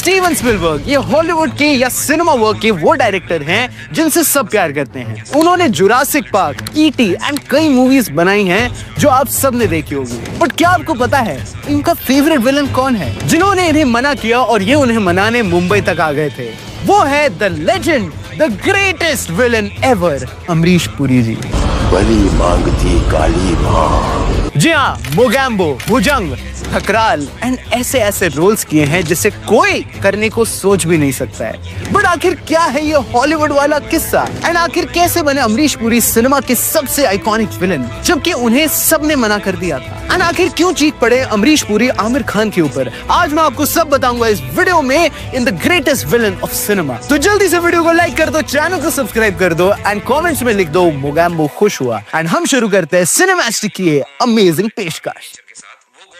Steven Spielberg ये Hollywood के या सिनेमा वर्क के वो डायरेक्टर हैं जिनसे सब प्यार करते हैं। उन्होंने जुरासिक पार्क, E.T. एंड कई मूवीज बनाई हैं जो आप सब ने देखी होगी। बट क्या आपको पता है इनका फेवरेट विलन कौन है, जिन्होंने इन्हें मना किया और ये उन्हें मनाने मुंबई तक आ गए थे? वो है the legend, the greatest villain ever, Amrish Puri ji. बली मांगती काली माँ। जी हाँ, मोगैम्बो, भुजंग, ठकराल एंड ऐसे ऐसे रोल्स किए हैं जिसे कोई करने को सोच भी नहीं सकता है। बट आखिर क्या है ये हॉलीवुड वाला किस्सा, एंड आखिर कैसे बने अमरीश पुरी सिनेमा के सबसे आइकॉनिक विलन जबकि उन्हें सबने मना कर दिया था? एंड आखिर क्यों चीख पड़े अमरीश पुरी आमिर खान के ऊपर? आज मैं आपको सब बताऊंगा इस वीडियो में in the greatest villain of cinema. तो जल्दी से वीडियो को लाइक कर दो, चैनल को सब्सक्राइब कर दो एंड कमेंट्स में लिख दो मोगैम्बो खुश हुआ। एंड हम शुरू करते हैं सिनेमैस्टिक की ये अमेजिंग पेशकश।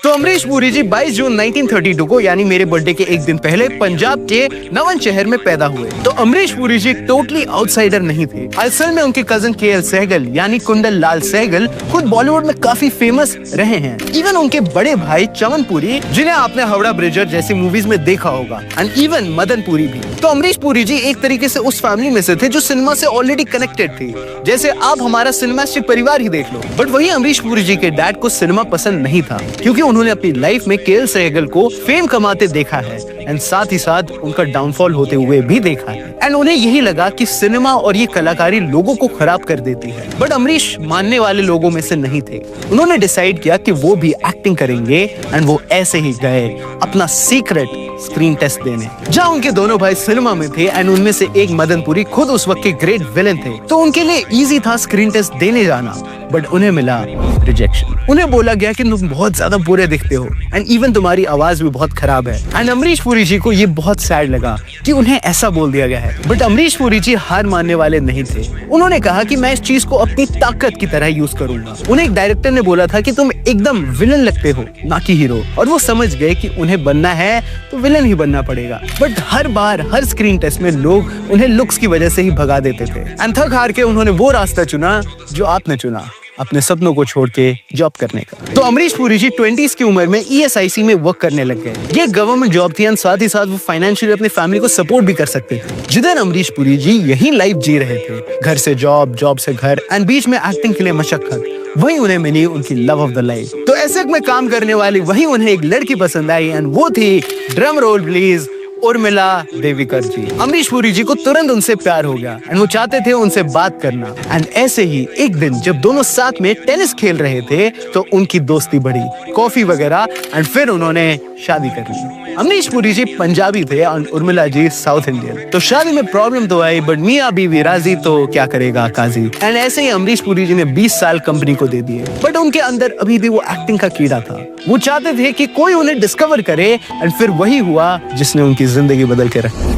तो अमरीश पुरी जी 22 जून 1932 को यानी मेरे बर्थडे के एक दिन पहले पंजाब के नवन शहर में पैदा हुए। तो अमरीश पुरी जी टोटली आउटसाइडर नहीं थे। असल में उनके कजन KL सहगल यानी कुंडल लाल सहगल खुद बॉलीवुड में काफी फेमस रहे हैं। इवन उनके बड़े भाई चमन पुरी, जिन्हें आपने हावड़ा ब्रिज जैसी मूवीज में देखा होगा, एंड इवन मदन पुरी भी। तो अमरीश पुरी जी एक तरीके से उस फैमिली में से थे जो सिनेमा से ऑलरेडी कनेक्टेड थी। जैसे आप हमारा सिनेमास्टिक परिवार ही देख लो। बट वही अमरीश पुरी जी के डैड को सिनेमा पसंद नहीं था, क्योंकि उन्होंने अपनी लाइफ में KL सहगल को फेम कमाते देखा है एंड साथ ही साथ उनका डाउनफॉल होते हुए भी देखा है। एंड उन्हें यही लगा कि सिनेमा और ये कलाकारी लोगों को खराब कर देती है। बट अमरीश मानने वाले लोगों में से नहीं थे। उन्होंने डिसाइड किया कि वो भी एक्टिंग करेंगे एंड वो ऐसे ही गए अपना सीक्रेट स्क्रीन टेस्ट देने, जहाँ उनके दोनों भाई सिनेमा में थे एंड उनमें से एक मदन पुरी खुद उस वक्त के ग्रेट विलन थे। तो उनके लिए इजी था स्क्रीन टेस्ट देने जाना, बट उन्हें मिला रिजेक्शन। उन्हें बोला गया कि तुम बहुत ज्यादा बुरे दिखते हो एंड इवन तुम्हारी आवाज भी बहुत खराब है। एंड अमरीश पुरी जी को ये बहुत सैड लगा कि उन्हें ऐसा बोल दिया गया है। बट अमरीश पुरी जी हार मानने वाले नहीं थे। उन्होंने कहा कि मैं इस चीज को अपनी ताकत की तरह यूज करूंगा। उन्हें एक डायरेक्टर ने बोला था कि तुम एकदम विलन लगते हो ना कि हीरो, और वो समझ गए कि उन्हें बनना है तो विलन ही बनना पड़ेगा। बट हर बार हर स्क्रीन टेस्ट में लोग उन्हें लुक्स की वजह से ही भगा देते थे। एंड थक हार के उन्होंने वो रास्ता चुना जो आपने चुना, अपने सपनों को छोड़ के जॉब करने का। तो अमरीश पुरी जी 20s की उम्र में ESIC में वर्क करने लग गए। ये गवर्नमेंट जॉब थी एंड साथ ही साथ वो फाइनेंशियली अपनी फैमिली को सपोर्ट भी कर सकते थे। जिधर अमरीश पुरी जी यही लाइफ जी रहे थे, घर से जॉब, जॉब से घर एंड बीच में एक्टिंग के लिए मशक्कत, वही उन्हें मिली उनकी लव ऑफ द लाइफ। तो ऐसे में काम करने वाली वही उन्हें एक लड़की पसंद आई एंड वो थी, ड्रम रोल प्लीज, उर्मिला देविकर जी। अमरीश पुरी जी को तुरंत उनसे प्यार हो गया एंड वो चाहते थे उनसे बात करना। एंड ऐसे ही एक दिन जब दोनों साथ में टेनिस खेल रहे थे तो उनकी दोस्ती बढ़ी, कॉफी वगैरह, एंड फिर उन्होंने शादी कर ली। अमरीश पुरी जी पंजाबी थे और उर्मिला जी साउथ इंडियन। तो शादी में प्रॉब्लम तो आई, बट मियां बीवी राजी तो क्या करेगा काजी। एंड ऐसे ही अमरीश पुरी जी ने 20 साल कंपनी को दे दिए। बट उनके अंदर अभी भी वो एक्टिंग का कीड़ा था। वो चाहते थे कि कोई उन्हें डिस्कवर करे एंड फिर वही हुआ जिसने उनकी जिंदगी बदल के रखी।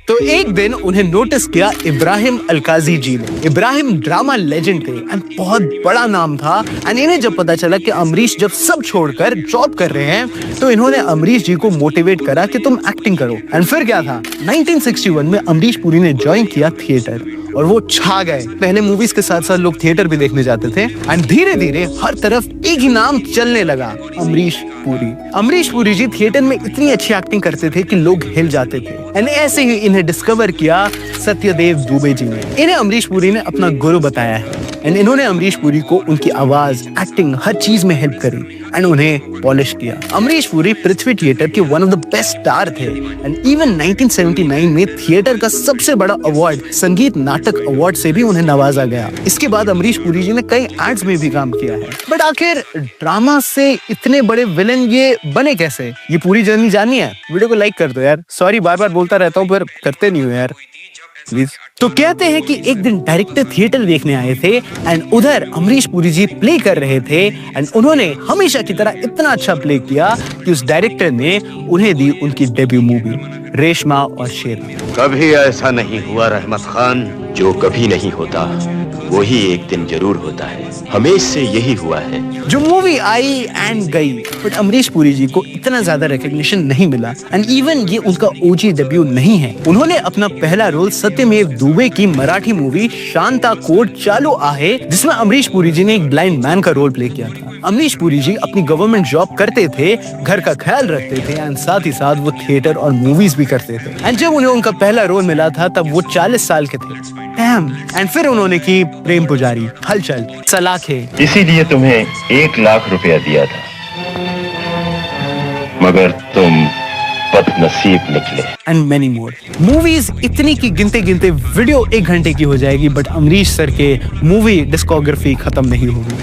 तो एक दिन उन्हें नोटिस किया इब्राहिम अलकाजी जी ने। इब्राहिम ड्रामा लेजेंड थे एंड बहुत बड़ा नाम था। एंड इन्हें जब पता चला कि अमरीश जब सब छोड़कर जॉब कर रहे हैं तो इन्होंने अमरीश जी को मोटिवेट करा कि तुम एक्टिंग करो। एंड फिर क्या था, 1961 में अमरीश पुरी ने ज्वाइन किया थिएटर और वो छा गए। पहले मूवीज के साथ साथ लोग थिएटर भी देखने जाते थे एंड धीरे धीरे हर तरफ एक ही नाम चलने लगा, अमरीश पुरी। अमरीश पुरी जी थिएटर में इतनी अच्छी एक्टिंग करते थे कि लोग हिल जाते थे। एंड ऐसे ही इन्हें डिस्कवर किया सत्यदेव दुबे जी ने। इन्हें अमरीश पुरी ने अपना गुरु बताया है एंड इन्होंने अमरीश पुरी को उनकी आवाज, एक्टिंग, हर चीज में हेल्प करी एंड उन्हें पॉलिश किया। अमरीश पुरी पृथ्वी थिएटर के one of the best star थे एंड इवन 1979 में थिएटर का सबसे बड़ा अवार्ड संगीत नाटक अवार्ड से भी उन्हें नवाजा गया। इसके बाद अमरीश पुरी जी ने कई एड्स में भी काम किया है। बट आखिर ड्रामा से इतने बड़े विलन ये बने कैसे, ये पूरी जर्नी जाननी है? वीडियो को लाइक कर दो यार। सॉरी बार बार बोलता रहता हूँ पर करते नहीं हो यार प्लीज। तो कहते हैं कि एक दिन डायरेक्टर थिएटर देखने आए थे एंड उधर अमरीश पुरी जी प्ले कर रहे थे एंड उन्होंने हमेशा की तरह इतना अच्छा प्ले किया कि उस डायरेक्टर ने उन्हें दी उनकी डेब्यू मूवी रेशमा और शेर। कभी ऐसा नहीं हुआ रहमत खान, जो कभी नहीं होता वो ही एक दिन जरूर होता है। हमें से यही हुआ है। जो मूवी आई एंड गई, बट अमरीश पुरी जी को इतना ज्यादा रिकॉग्निशन नहीं मिला एंड इवन ये उनका ओजी डेब्यू नहीं है। उन्होंने अपना पहला रोल सत्यमेव दुबे की मराठी मूवी शांता कोट चालू आहे, जिसमें अमरीश पुरी जी ने एक ब्लाइंड मैन का रोल प्ले किया था। अमरीश पुरी जी अपनी गवर्नमेंट जॉब करते थे, घर का ख्याल रखते थे एंड साथ ही साथ वो थिएटर और मूवीज भी करते थे। एंड जब उन्हें उनका पहला रोल मिला था तब वो 40 साल के थे। एंड फिर उन्होंने की प्रेम पुजारी, हलचल, सलाखे। इसीलिए तुम्हें 1 लाख रुपया दिया था, मगर तुम बदनसीब निकले। एंड मेनी मोर मूवीज इतनी की गिनते गिनते वीडियो 1 घंटे की हो जाएगी, बट अमरीश सर के मूवी डिस्कोग्राफी खत्म नहीं होगी।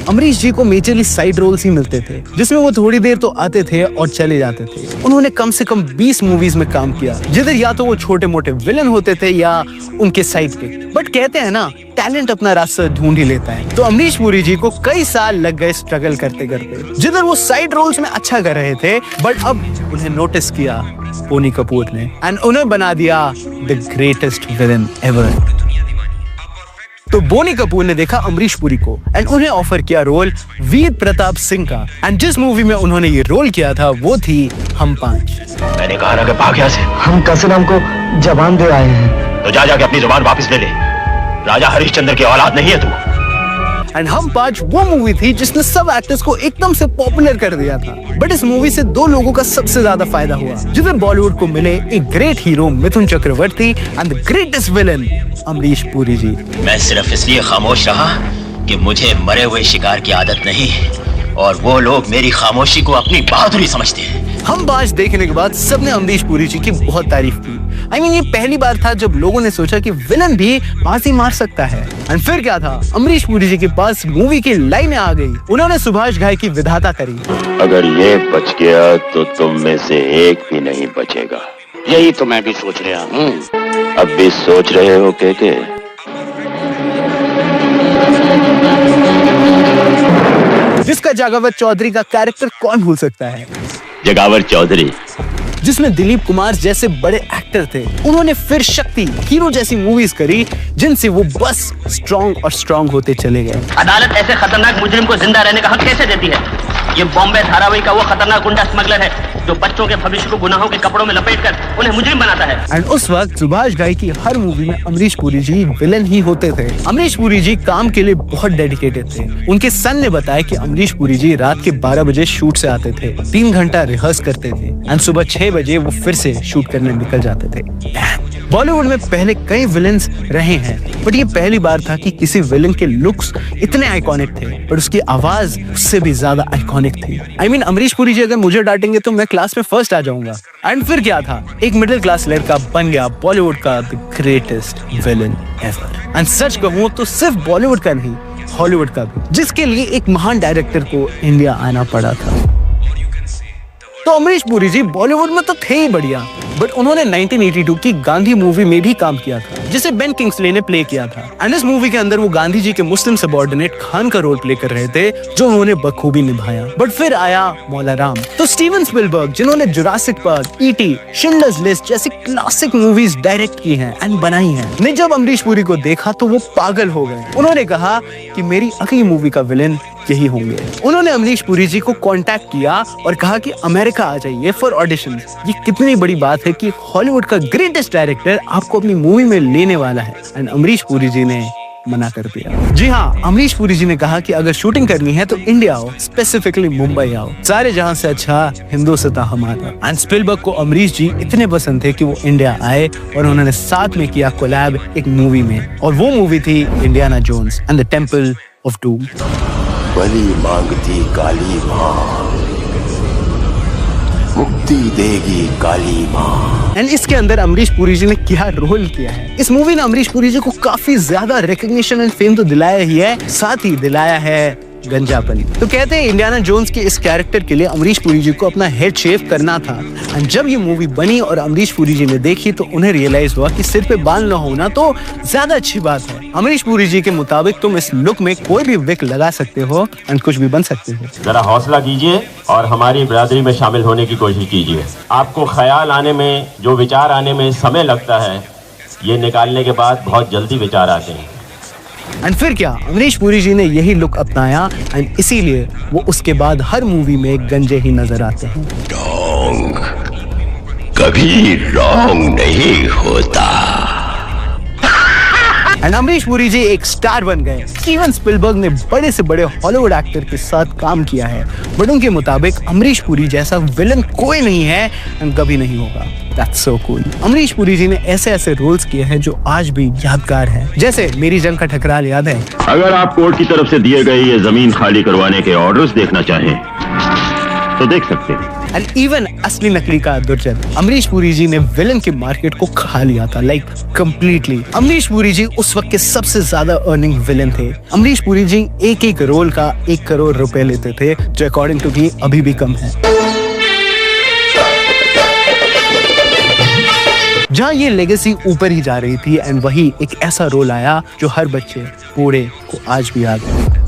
अमरीश जी को मेजरली साइड रोल्स ही मिलते थे, जिसमें वो थोड़ी देर तो आते थे और चले जाते थे। उन्होंने कम से कम 20 मूवीज में काम किया, जिधर या तो वो छोटे मोटे विलन होते थे या उनके साइड पे। बट कहते हैं ना, टैलेंट अपना रास्ता ढूंढ ही लेता है। तो अमरीश पुरी जी को कई साल लग गए स्ट्रगल करते करते, जिधर वो साइड रोल्स में अच्छा कर रहे थे, बट अब उन्हें नोटिस किया बोनी कपूर ने एंड उन्हें बना दिया द ग्रेटेस्ट विलन एवर। तो बोनी कपूर ने देखा अमरीश पुरी को एंड उन्हें ऑफर किया रोल वीर प्रताप सिंह का। एंड जिस मूवी में उन्होंने ये रोल किया था वो थी हम 5। मैंने कहा ना कि भाग यहाँ से। हम कसम को जबान दे आए हैं। तो जा के अपनी जुबान वापस ले ले। राजा हरिश्चंद्र की औलाद नहीं है तू। एंड हम 5 वो मूवी थी जिसने सब एक्टर्स को एकदम से पॉपुलर कर दिया था। बट इस मूवी से 2 लोगों का सबसे ज्यादा फायदा हुआ, जिधर बॉलीवुड को मिले एक great hero Mithun Chakraborty and the greatest villain Amrish Puri ji. मैं सिर्फ इसलिए खामोश रहा कि मुझे मरे हुए शिकार की आदत नहीं, और वो लोग मेरी खामोशी को अपनी बहादुरी समझते हैं। हम 5 देखने के बाद सबने अमरीश पुरी जी की बहुत तारीफ की। ये पहली बार था जब लोगों ने सोचा कि विलन भी बाजी मार सकता है। एंड फिर क्या था, अमरीश पुरी जी के पास मूवी की लाइनें आ गई। उन्होंने सुभाष घाई की विधाता करी। अगर ये बच गया तो तुम में से एक भी नहीं बचेगा। यही तो मैं भी सोच रहा हूँ। अब भी सोच रहे हो के? जिसका जगावत चौधरी का कैरेक्टर कौन भूल सकता है। जगावर चौधरी, जिसमें दिलीप कुमार जैसे बड़े एक्टर थे। उन्होंने फिर शक्ति, हीरो जैसी मूवीज करी, जिनसे वो बस स्ट्रॉन्ग और स्ट्रॉन्ग होते चले गए। अदालत ऐसे खतरनाक मुजरिम को जिंदा रहने का हक कैसे देती है? ये बॉम्बे धारावाही का वो खतरनाक गुंडा स्मगलर है जो बच्चों के भविष्य को गुनाहों के कपड़ों में लपेटकर उन्हें मुजरिम बनाता है। एंड उस वक्त सुभाष घाई की हर मूवी में अमरीश पुरी जी विलन ही होते थे। अमरीश पुरी जी काम के लिए बहुत डेडिकेटेड थे। उनके सन ने बताया कि अमरीश पुरी जी रात के 12 बजे शूट से आते थे, 3 घंटा रिहर्स करते थे एंड सुबह 6 बजे वो फिर से शूट करने निकल जाते थे। बॉलीवुड में पहले कई विलन्स रहे हैं, बट ये पहली बार था कि किसी विलन के लुक्स इतने आइकॉनिक थे, पर उसकी आवाज उससे भी ज्यादा आइकॉनिक थी। अमरीश पुरी जी अगर मुझे डांटेंगे तो मैं क्लास में फर्स्ट आ जाऊंगा। एंड फिर क्या था, एक मिडिल क्लास लड़का बन गया बॉलीवुड का the greatest villain ever. And such कहूं तो सिर्फ बॉलीवुड का नहीं, हॉलीवुड का भी, जिसके लिए एक महान डायरेक्टर को इंडिया आना पड़ा था। तो अमरीश पुरी जी बॉलीवुड में तो थे ही बढ़िया, बट उन्होंने 1982 की गांधी मूवी में भी काम किया था, जिसे बेन किंग्सले ने प्ले किया था। एंड इस मूवी के अंदर वो गांधी जी के मुस्लिम सबऑर्डिनेट खान का रोल प्ले कर रहे थे, जो उन्होंने बखूबी निभाया। बट फिर आया मौला राम। तो स्टीवन स्पिलबर्ग, जिन्होंने Jurassic park, ET, Schindler's list जैसी क्लासिक मूवीज डायरेक्ट की हैं एंड बनाई हैं, ने जब अमरीश पुरी को देखा तो वो पागल हो गए। उन्होंने कहा कि मेरी अगली मूवी का विलन यही होंगे। उन्होंने अमरीश पुरी जी को कांटेक्ट किया और कहा कि अमेरिका आ जाइए फॉर ऑडिशन। ये कितनी बड़ी बात है कि हॉलीवुड का ग्रेटेस्ट डायरेक्टर आपको अपनी मूवी में लेने वाला है। एंड अमरीश पुरी जी ने मना कर दिया। जी हाँ, अमरीश पुरी जी ने कहा कि अगर शूटिंग करनी है तो इंडिया आओ, स्पेसिफिकली मुंबई आओ, सारे जहां से अच्छा हिंदुस्तान हमारा। एंड स्पिलबर्ग को अमरीश जी इतने पसंद थे कि वो इंडिया आए और उन्होंने साथ में किया कोलैब एक मूवी में, और वो मूवी थी Indiana Jones and the Temple of Doom. बलि मांगती काली माँ, मुक्ति देगी काली माँ। एंड इसके अंदर अमरीश पुरी जी ने क्या रोल किया है। इस मूवी ने अमरीश पुरी जी को काफी ज्यादा रिकग्निशन एंड फेम तो दिलाया ही है, साथ ही दिलाया है गंजापन। तो कहते हैं इंडियाना जोन्स के इस कैरेक्टर के लिए अमरीश पुरी जी को अपना हेड शेव करना था। एंड जब ये मूवी बनी और अमरीश पुरी जी ने देखी तो उन्हें रियलाइज हुआ कि सिर पे बाल न होना तो ज्यादा अच्छी बात है। अमरीश पुरी जी के मुताबिक तुम इस लुक में कोई भी विग लगा सकते हो एंड कुछ भी बन सकते हो। जरा हौसला कीजिए और हमारी बिरादरी में शामिल होने की कोशिश कीजिए। आपको ख्याल आने में, जो विचार आने में समय लगता है, ये निकालने के बाद बहुत जल्दी विचार आते हैं। एंड फिर क्या, अमरीश पुरी जी ने यही लुक अपनाया एंड इसीलिए वो उसके बाद हर मूवी में गंजे ही नजर आते हैं। डोंग, कभी रॉन्ग नहीं होता। एंड अमरीश पुरी जी एक स्टार बन गए। स्टीवन स्पिलबर्ग ने बड़े से बड़े हॉलीवुड एक्टर के साथ काम किया है, बट उनके मुताबिक अमरीश पुरी जैसा विलन कोई नहीं है एंड कभी नहीं होगा। That's so cool। Amrish Puri जी ने ऐसे ऐसे रोल्स किए हैं जो आज भी यादगार हैं, जैसे मेरी जंग का ठकराल याद है? अगर आप कोर्ट की तरफ से दिए गए ये जमीन खाली करवाने के ऑर्डर्स देखना चाहें तो देख सकते हैं। एंड इवन असली नकली का दुर्जन अमरीश पुरी जी ने विलन के मार्केट को खा लिया था, लाइक कंप्लीटली। अमरीश पुरी जी उस वक्त के सबसे ज्यादा अर्निंग विलन थे। अमरीश पुरी जी एक एक रोल का 1 करोड़ रुपए लेते थे, जो अकॉर्डिंग टू मी अभी भी कम है। जहाँ ये लेगेसी ऊपर ही जा रही थी एंड वही एक ऐसा रोल आया जो हर बच्चे बूढ़े को आज भी याद है।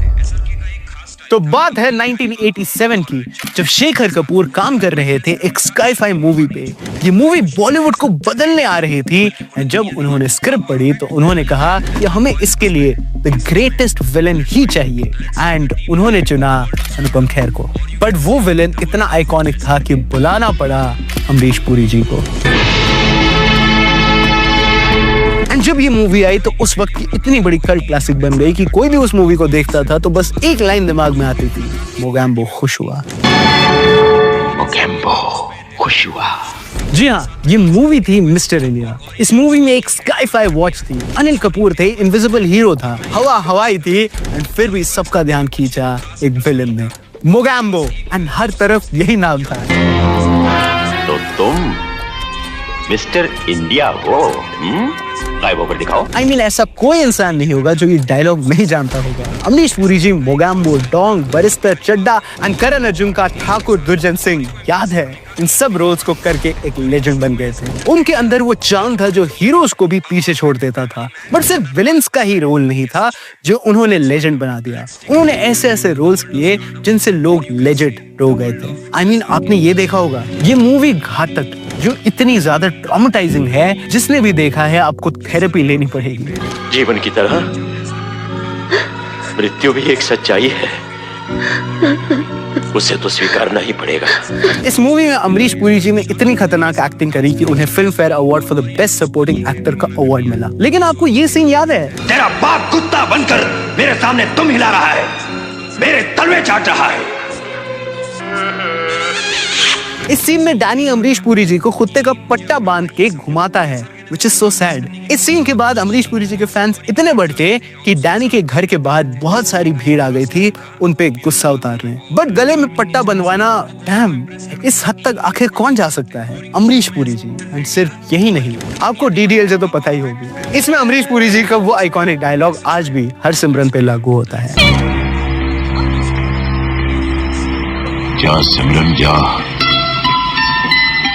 तो बात है 1987 की, जब शेखर कपूर काम कर रहे थे एक स्काई-फाई मूवी पे। ये मूवी बॉलीवुड को बदलने आ रही थी। जब उन्होंने स्क्रिप्ट पढ़ी तो उन्होंने कहा कि हमें इसके लिए द ग्रेटेस्ट विलन ही चाहिए एंड उन्होंने चुना अनुपम खेर को। बट वो विलन इतना आइकॉनिक था कि बुलाना पड़ा अमरीश पुरी जी को। एंड जब ये मूवी आई तो उस वक्त की इतनी बड़ी कल्ट क्लासिक बन गई कि कोई भी उस मूवी को देखता था तो बस एक लाइन दिमाग में आती थी, मोगैम्बो खुश हुआ। मोगैम्बो खुश हुआ। जी हाँ, ये मूवी थी मिस्टर इंडिया। इस मूवी में एक स्काई-फाई वॉच थी, अनिल कपूर थे, इनविजिबल हीरो था, हवा हवाई थी एंड फिर भी सबका ध्यान खींचा एक विलन ने, मोगैम्बो। एंड हर तरफ यही नाम था। तो तुम मिस्टर इंडिया हो? लाइव होकर दिखाओ। I mean, ऐसा कोई इंसान नहीं होगा जो ये डायलॉग नहीं जानता होगा। Amrish Puri ji Mogambo, Dong, barrister, Chadha and Karan Arjun का ठाकुर दुर्जन सिंह याद है? इन सब रोल्स को करके एक लेजेंड बन गए थे। उनके अंदर वो चांद था जो हीरोज को भी पीछे छोड़ देता था। बट सिर्फ विलेंस का ही रोल नहीं था जो उन्होंने लेजेंड बना दिया। उन्होंने ऐसे ऐसे रोल्स किए जिनसे लोग लेजेंड हो गए थे। I mean, आपने ये देखा होगा, ये मूवी घातक जो इतनी ज्यादा ट्रॉमेटाइजिंग है, जिसने भी देखा है आपको थेरेपी लेनी पड़ेगी। जीवन की तरह मृत्यु भी एक सच्चाई है, उसे तो स्वीकारना ही पड़ेगा। इस मूवी में अमरीश पुरी जी ने इतनी खतरनाक एक्टिंग करी कि उन्हें film fair award for the best supporting actor का अवार्ड मिला। लेकिन आपको ये सीन याद है? तेरा बाप कुत्ता बनकर मेरे सामने तुम हिला रहा है, मेरे तलवे चाट रहा है। इस सीन में डैनी अमरीश पुरी जी को कुत्ते का पट्टा बांध के घुमाता है, which is so sad। इस सीन के बाद अमरीश पुरी जी के फैंस इतने बढ़ गए कि डैनी के घर के बाहर बहुत सारी भीड़ आ गई थी उन पे गुस्सा उतारने। बट गले में पट्टा बनवाना, डैम, इस हद तक आखिर कौन जा सकता है? अमरीश पुरी जी। एंड सिर्फ यही नहीं, आपको डीडीएल तो पता ही होगी। इसमें अमरीश पुरी जी का वो आइकॉनिक डायलॉग आज भी हर सिमरन पे लागू होता है। जा सिमरन जा।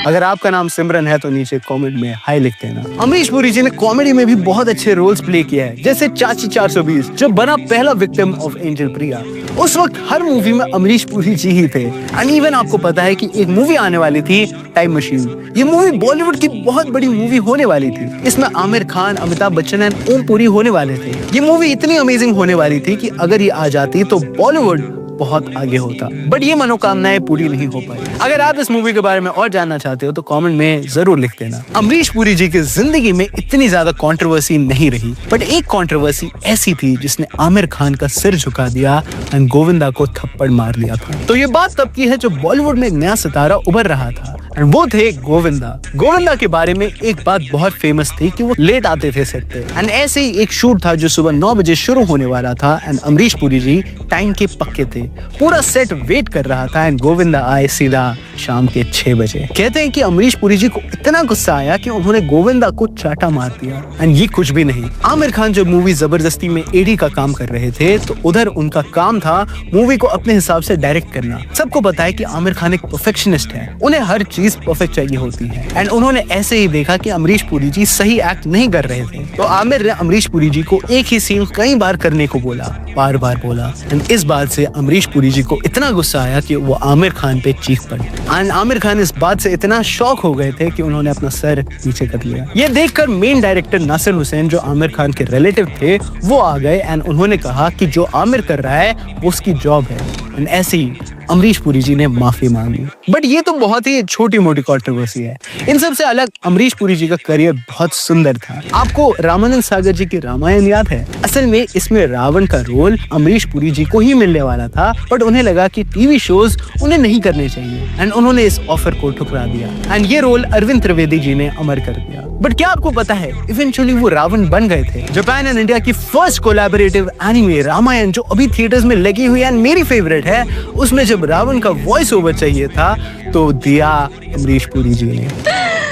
अगर आपका नाम सिमरन है तो नीचे कमेंट में हाई लिख देना। अमरीश पुरी जी ने कॉमेडी में भी बहुत अच्छे रोल्स प्ले किया है, जैसे चाची 420, जो बना पहला विक्टिम ऑफ एंजल प्रिया। उस वक्त हर मूवी में अमरीश पुरी जी ही थे। एंड इवन आपको पता है कि एक मूवी आने वाली थी, टाइम मशीन। ये मूवी बॉलीवुड की बहुत बड़ी मूवी होने वाली थी। इसमें आमिर खान, अमिताभ बच्चन एंड ओम पुरी होने वाले थे। ये मूवी इतनी अमेजिंग होने वाली थी कि अगर ये आ जाती तो बॉलीवुड बहुत आगे होता। बट ये मनोकामनाएं पूरी नहीं हो पाई। अगर आप इस मूवी के बारे में और जानना चाहते हो तो कमेंट में जरूर लिख देना। अमरीश पुरी जी की जिंदगी में इतनी ज्यादा कंट्रोवर्सी नहीं रही, बट एक कंट्रोवर्सी ऐसी थी जिसने आमिर खान का सिर झुका दिया एंड गोविंदा को थप्पड़ मार लिया था। तो ये बात तब की है जब बॉलीवुड में एक नया सितारा उभर रहा था एंड वो थे गोविंदा। गोविंदा के बारे में एक बात बहुत फेमस थी कि वो लेट आते थे सेट पे। एंड ऐसे ही एक शूट था जो सुबह 9 बजे शुरू होने वाला था एंड अमरीश पुरी जी टाइम के पक्के थे। पूरा सेट वेट कर रहा था एंड गोविंदा आए सीधा शाम के 6 बजे। कहते हैं कि अमरीश पुरी जी को इतना गुस्सा आया कि उन्होंने गोविंदा को चाटा मार दिया। एंड ये कुछ भी नहीं, आमिर खान जब मूवी जबरदस्ती में एडी का काम कर रहे थे तो उधर उनका काम था मूवी को अपने हिसाब से डायरेक्ट करना। सबको पता है कि आमिर खान एक परफेक्शनिस्ट है, उन्हें हर चीज परफेक्ट चाहिए होती है। एंड उन्होंने ऐसे ही देखा कि अमरीश पुरी जी सही एक्ट नहीं कर रहे थे, तो आमिर ने अमरीश पुरी जी को एक ही सीन कई बार करने को बोला, बार बार बोला। एंड इस बात से अमरीश पुरी जी को इतना गुस्सा आया कि वो आमिर खान पे चीख पड़े। एंड आमिर खान इस बात से इतना शॉक हो गए थे कि उन्होंने अपना सर नीचे कर लिया। ये देखकर मेन डायरेक्टर नासिर हुसैन, जो आमिर खान के रिलेटिव थे, वो आ गए एंड उन्होंने कहा कि जो आमिर कर रहा है वो उसकी जॉब है। एंड ऐसे ही अमरीश पुरी जी ने माफी मांगी। बट ये तो बहुत ही छोटी मोटी कंट्रोवर्सी है। इन सब से अलग अमरीश पुरी जी का करियर बहुत सुंदर था। आपको रामानंद सागर जी की रामायण याद है? असल में इसमें रावण का रोल अमरीश पुरी जी को ही मिलने वाला था, बट उन्हें लगा कि टीवी शोज उन्हें नहीं करने चाहिए एंड उन्होंने इस ऑफर को ठुकरा दिया एंड ये रोल अरविंद त्रिवेदी जी ने अमर कर दिया। बट क्या आपको पता है इवेंचुअली वो रावण बन गए थे। जापान एंड इंडिया की फर्स्ट कोलैबोरेटिव एनिमे रामायण जो अभी थिएटर्स में लगी हुई एंड मेरी फेवरेट है, उसमें जब रावण का वॉइस ओवर चाहिए था तो दिया अमरीश पुरी जी ने।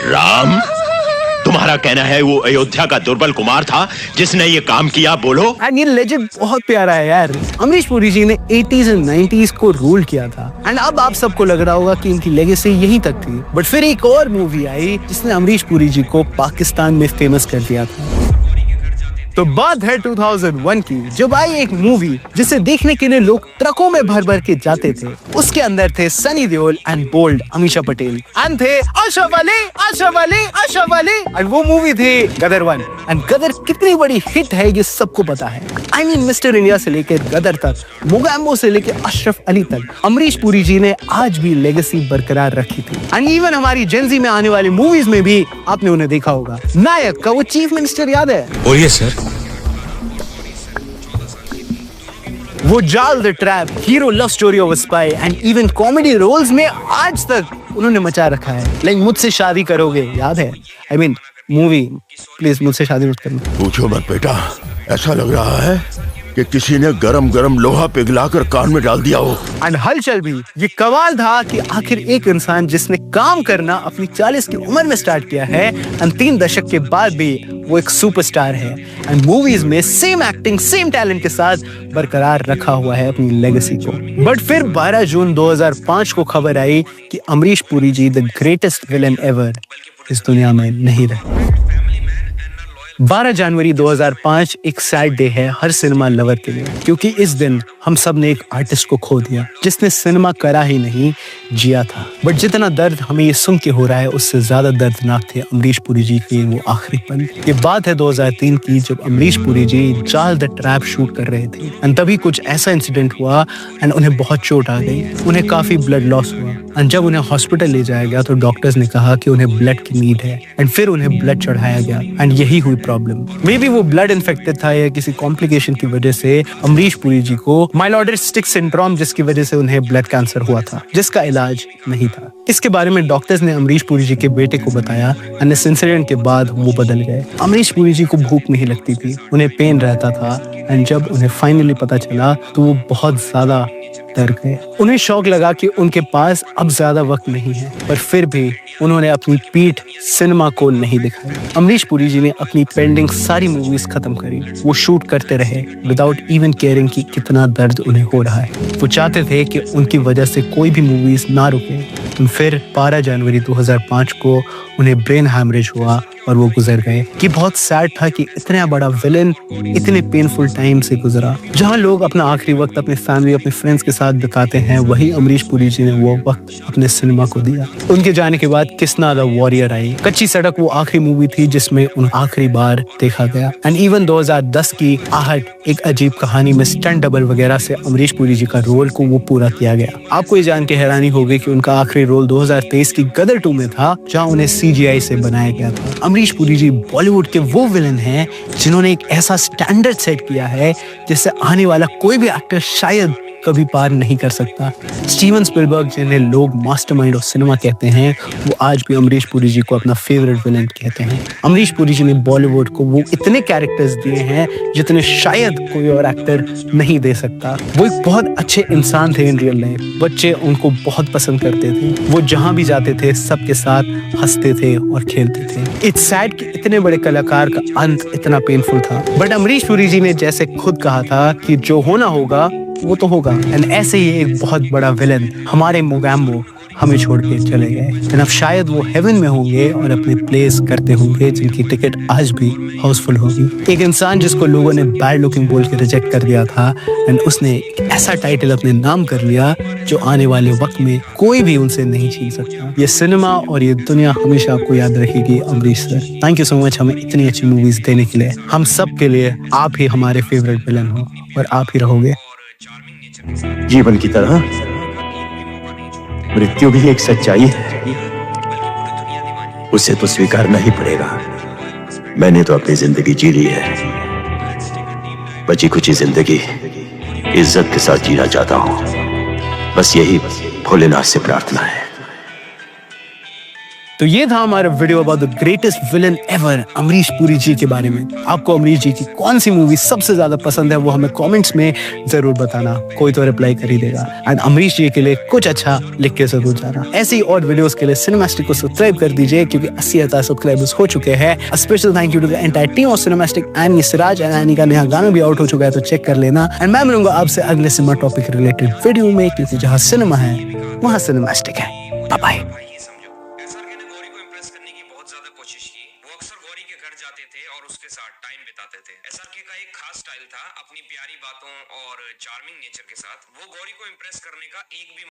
राम, तुम्हारा कहना है वो अयोध्या का दुर्बल कुमार था जिसने ये काम किया? बोलो। एंड ये लेजेंड बहुत प्यारा है यार। अमरीश पुरी जी ने 80s एंड 90s को रूल किया था एंड अब आप सबको लग रहा होगा कि इनकी लेगेसी यहीं तक थी। बट फिर एक और मूवी आई जिसने अमरीश पुरी जी को पाकिस्तान में फेमस कर दिया था। तो बात है 2001 की, जब आई एक मूवी जिसे देखने के लिए लोग ट्रकों में भर भर के जाते थे। उसके अंदर थे Sunny Deol and bold Ameesha Patel and थे अशरफ अली एंड वो मूवी थी गदर 1 एंड गदर कितनी बड़ी हिट है ये सबको पता है। आई मीन मिस्टर इंडिया से लेकर गदर तक, मोगैम्बो से लेकर अशरफ अली तक, अमरीश पुरी जी ने आज भी लेगेसी बरकरार रखी थी एंड इवन हमारी जेनजी में आने वाली मूवीज में भी आपने उन्हें देखा होगा। नायक का वो चीफ मिनिस्टर याद है? बोलिए सर। वो Jaal the trap, hero love story of a spy and even comedy roles में आज तक उन्होंने मचा रखा है। लाइक मुझसे शादी करोगे याद है? आई मीन मूवी, प्लीज मुझसे शादी मत करना। पूछो मत बेटा, ऐसा लग रहा है कि किसी ने गरम गरम लोहा पिघलाकर कान में डाल दिया हो। एंड हलचल भी ये कमाल था कि आखिर एक इंसान जिसने काम करना अपनी 40 की उम्र में स्टार्ट किया है एंड 3 दशक के बाद भी वो एक सुपरस्टार है एंड मूवीज में सेम एक्टिंग सेम टैलेंट के साथ बरकरार रखा हुआ है अपनी लेगेसी को। बट फिर 12 जून 2005 को खबर आई कि अमरीश पुरी जी द ग्रेटेस्ट विलन एवर इस दुनिया में नहीं रहे। 12 जनवरी 2005 एक सैड डे है हर सिनेमा लवर के लिए, क्योंकि इस दिन हम सब ने एक आर्टिस्ट को खो दिया जिसने सिनेमा करा ही नहीं जिया था। बट जितना दर्द हमें ये सुन के हो रहा है उससे ज्यादा दर्दनाक थे अमरीश पुरी जी के वो आखिरी पल। ये बात है 2003 की, जब अमरीश पुरी जी जाल द ट्रैप शूट कर रहे थे एंड तभी कुछ ऐसा इंसिडेंट हुआ एंड उन्हें बहुत चोट आ गई, उन्हें काफी ब्लड लॉस हुआ एंड जब उन्हें हॉस्पिटल ले जाया गया तो डॉक्टर्स ने कहा कि उन्हें ब्लड की नीड है एंड फिर उन्हें ब्लड चढ़ाया गया एंड यही हुई प्रॉब्लम। मे बी वो ब्लड इन्फेक्टेड था या किसी कॉम्प्लिकेशन की वजह से अमरीश पुरी जी को माइलोडिस्टिक सिंड्रोम, जिसकी वजह से उन्हें ब्लड कैंसर हुआ था जिसका इलाज नहीं था। इसके बारे में डॉक्टर्स ने अमरीश पुरी जी के बेटे को बताया एंड इस इंसिडेंट के बाद वो बदल गए। अमरीश पुरी जी को भूख नहीं लगती थी, उन्हें पेन रहता था एंड जब उन्हें फाइनली पता चला तो वो बहुत ज्यादा डर गए। उन्हें शौक लगा कि उनके पास अब ज्यादा वक्त नहीं है, पर फिर भी उन्होंने अपनी पीठ सिनेमा को नहीं दिखाई। अमरीश पुरी जी ने अपनी पेंडिंग सारी मूवीज खत्म करी। वो शूट करते रहे विदाउट इवन केयरिंग कि कितना दर्द उन्हें हो रहा है। वो चाहते थे कि उनकी वजह से कोई भी मूवीज ना रुके। फिर 12 जनवरी 2005 को उन्हें ब्रेन हैमरेज हुआ और वो गुजर गए। कि बहुत सैड था कि इतना बड़ा विलन इतने पेनफुल टाइम से गुजरा। जहाँ लोग अपना आखिरी वक्त अपने फैमिली अपने फ्रेंड्स के साथ बिताते हैं, वही अमरीश पुरी जी ने वो वक्त अपने सिनेमा को दिया। उनके जाने के बाद किसना द वॉरियर आई, कच्ची सड़क वो आखिरी मूवी थी जिसमें उन्हें आखिरी बार देखा गया एंड इवन 2010 की आहट एक अजीब कहानी में स्टंट डबल वगैरह से अमरीश पुरी जी का रोल को वो पूरा किया गया। आपको ये जान के हैरानी होगी कि उनका आखिरी रोल 2023 की गदर 2 में था, जहाँ उन्हें CGI से बनाया गया था। अमरीश पुरी जी बॉलीवुड के वो विलन हैं जिन्होंने एक ऐसा स्टैंडर्ड सेट किया है जिससे आने वाला कोई भी एक्टर शायद कभी पार नहीं कर सकता। स्टीवन स्पिलबर्ग, जिन्हें लोग मास्टरमाइंड ऑफ सिनेमा कहते हैं, वो आज भी अमरीश पुरी जी को अपना फेवरेट विलन कहते हैं। अमरीश पुरी जी ने बॉलीवुड को वो इतने कैरेक्टर्स दिए हैं जितने शायद कोई और एक्टर नहीं दे सकता। वो एक बहुत अच्छे इंसान थे इन रियल लाइफ। बच्चे उनको बहुत पसंद करते थे। वो जहाँ भी जाते थे सबके साथ हंसते थे और खेलते थे। इट्स सैड कि इतने बड़े कलाकार का अंत इतना पेनफुल था, बट अमरीश पुरी जी ने जैसे खुद कहा था कि जो होना होगा वो तो होगा। एंड ऐसे ही एक बहुत बड़ा विलन हमारे मोगैम्बो हमें छोड़ के चले गए एंड अब शायद वो हेवन में होंगे और अपने प्लेस करते होंगे जिनकी टिकट आज भी हाउसफुल होगी। एक इंसान जिसको लोगों ने बैड लुकिंग बोल के रिजेक्ट कर दिया था एंड उसने ऐसा टाइटल अपने नाम कर लिया जो आने वाले वक्त में कोई भी उनसे नहीं छीन सकता। ये सिनेमा और ये दुनिया हमेशा आपको याद रखेगी Amrish sir. Thank you so much हमें इतनी अच्छी मूवीज देने के लिए। हम सब के लिए आप ही हमारे फेवरेट विलन हो और आप ही रहोगे। जीवन की तरह मृत्यु भी एक सच्चाई है, उसे तो स्वीकारना ही पड़ेगा। मैंने तो अपनी जिंदगी जी ली है, बची खुची जिंदगी इज्जत के साथ जीना चाहता हूं। बस यही भोलेनाथ से प्रार्थना है। तो ये था हमारा video about the greatest villain ever, Amrish Puri ji के बारे में। आपको अमरीश जी की कौन सी मूवी सबसे ज्यादा पसंद है वो हमें कमेंट्स में जरूर बताना, कोई तो रिप्लाई कर ही देगा। एंड अमरीश जी के लिए कुछ अच्छा लिख के जरूर जाना। ऐसी और वीडियोस के लिए सिनेमैस्टिक को सब्सक्राइब कर दीजिए, क्योंकि 80,000 सब्सक्राइबर्स हो चुके हैं। Special thank you to the entire team of Cinemastic and Siraj and Annie का नया गाना भी आउट हो चुका है, तो चेक कर लेना। एंड मैं मिलूंगा आपसे अगले सिनेमा टॉपिक रिलेटेड वीडियो में, क्योंकि जहाँ सिनेमा है वहाँ सिनेमैस्टिक है। Bye bye. उसके साथ टाइम बिताते थे। एसआरके का एक खास स्टाइल था अपनी प्यारी बातों और चार्मिंग नेचर के साथ। वो गौरी को इम्प्रेस करने का एक भी